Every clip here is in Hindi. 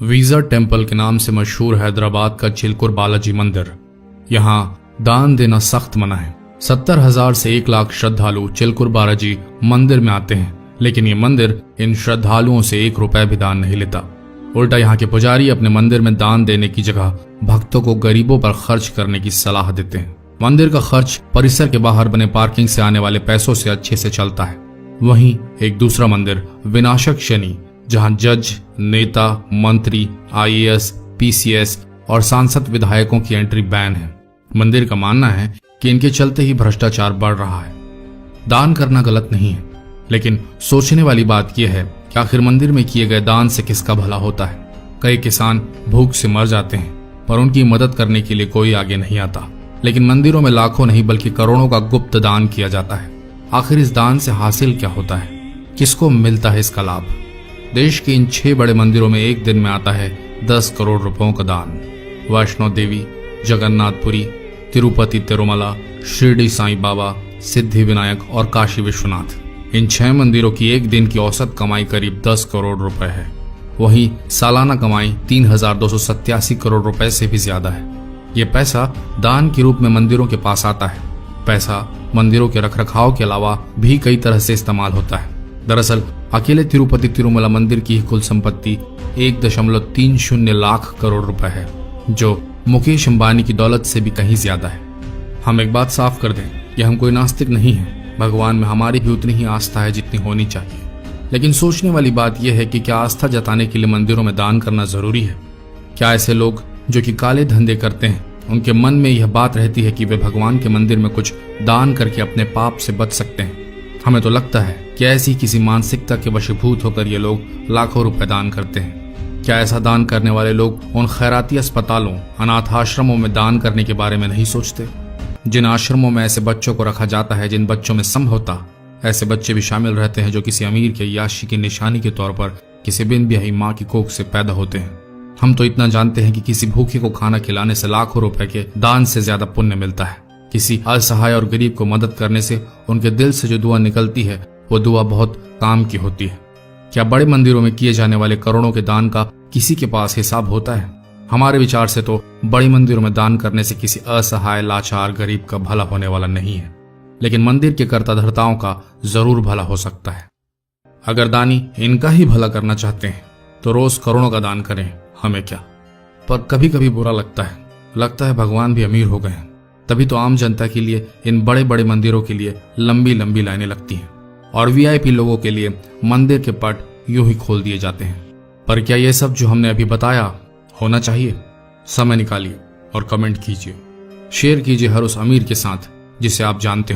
वीजा टेम्पल के नाम से मशहूर हैदराबाद का चिलकुर बालाजी मंदिर। यहाँ दान देना सख्त मना है। 70,000 से 1 लाख श्रद्धालु चिलकुर बालाजी मंदिर में आते हैं, लेकिन ये मंदिर इन श्रद्धालुओं से 1 रुपए भी दान नहीं लेता। उल्टा यहाँ के पुजारी अपने मंदिर में दान देने की जगह भक्तों को गरीबों पर खर्च करने की सलाह देते हैं। मंदिर का खर्च परिसर के बाहर बने पार्किंग से आने वाले पैसों से अच्छे से चलता है। वहीं एक दूसरा मंदिर विनाशक शनि, जहां जज, नेता, मंत्री, IAS, PCS और सांसद विधायकों की एंट्री बैन है। मंदिर का मानना है कि इनके चलते ही भ्रष्टाचार बढ़ रहा है। दान करना गलत नहीं है, लेकिन सोचने वाली बात यह है कि आखिर मंदिर में किए गए दान से किसका भला होता है। कई किसान भूख से मर जाते हैं, पर उनकी मदद करने के लिए कोई आगे नहीं आता। लेकिन मंदिरों में लाखों नहीं बल्कि करोड़ों का गुप्त दान किया जाता है। आखिर इस दान से हासिल क्या होता है, किसको मिलता है इसका लाभ? देश के इन 6 बड़े मंदिरों में एक दिन में आता है 10 करोड़ रुपयों का दान। वैष्णो देवी, जगन्नाथपुरी, तिरुपति तिरुमला, शिरडी साईं बाबा, सिद्धि विनायक और काशी विश्वनाथ। इन 6 मंदिरों की एक दिन की औसत कमाई करीब 10 करोड़ रुपए है। वहीं सालाना कमाई 3,287 करोड़ रुपए से भी ज्यादा है। ये पैसा दान के रूप में मंदिरों के पास आता है। पैसा मंदिरों के रखरखाव के अलावा भी कई तरह से इस्तेमाल होता है। दरअसल अकेले तिरुपति तिरुमला मंदिर की कुल संपत्ति 1.30 लाख करोड़ रुपए है, जो मुकेश अंबानी की दौलत से भी कहीं ज्यादा है। हम एक बात साफ कर दें कि हम कोई नास्तिक नहीं है। भगवान में हमारी भी उतनी ही आस्था है जितनी होनी चाहिए। लेकिन सोचने वाली बात यह है कि क्या आस्था जताने के लिए मंदिरों में दान करना जरूरी है? क्या ऐसे लोग जो कि काले धंधे करते हैं, उनके मन में यह बात रहती है कि वे भगवान के मंदिर में कुछ दान करके अपने पाप से बच सकते हैं? हमें तो लगता है कि ऐसी किसी मानसिकता के वशीभूत होकर ये लोग लाखों रुपए दान करते हैं। क्या ऐसा दान करने वाले लोग उन खैराती अस्पतालों, अनाथ आश्रमों में दान करने के बारे में नहीं सोचते? जिन आश्रमों में ऐसे बच्चों को रखा जाता है जिन बच्चों में संभवतः ऐसे बच्चे भी शामिल रहते हैं जो किसी अमीर के याशी की निशानी के तौर पर किसी बिन ब्याही माँ की कोख से पैदा होते हैं। हम तो इतना जानते हैं कि किसी भूखे को खाना खिलाने से लाखों रुपए के दान से ज्यादा पुण्य मिलता है। किसी असहाय और गरीब को मदद करने से उनके दिल से जो दुआ निकलती है, वो दुआ बहुत काम की होती है। क्या बड़े मंदिरों में किए जाने वाले करोड़ों के दान का किसी के पास हिसाब होता है? हमारे विचार से तो बड़ी मंदिरों में दान करने से किसी असहाय, लाचार गरीब का भला होने वाला नहीं है, लेकिन मंदिर के कर्ताधर्ताओं का जरूर भला हो सकता है। अगर दानी इनका ही भला करना चाहते हैं तो रोज करोड़ों का दान करें, हमें क्या। पर कभी कभी बुरा लगता है भगवान भी अमीर हो गए हैं। तभी तो आम जनता के लिए इन बड़े बड़े मंदिरों के लिए लंबी लंबी लाइनें लगती हैं और VIP लोगों के लिए मंदिर के पट यूं ही खोल दिए जाते हैं। पर क्या यह सब जो हमने अभी बताया होना चाहिए? समय निकालिए और कमेंट कीजिए, शेयर कीजिए हर उस अमीर के साथ जिसे आप जानते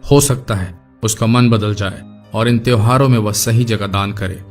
हो सकता है उसका मन बदल जाए और इन त्योहारों में वह सही जगह दान करे।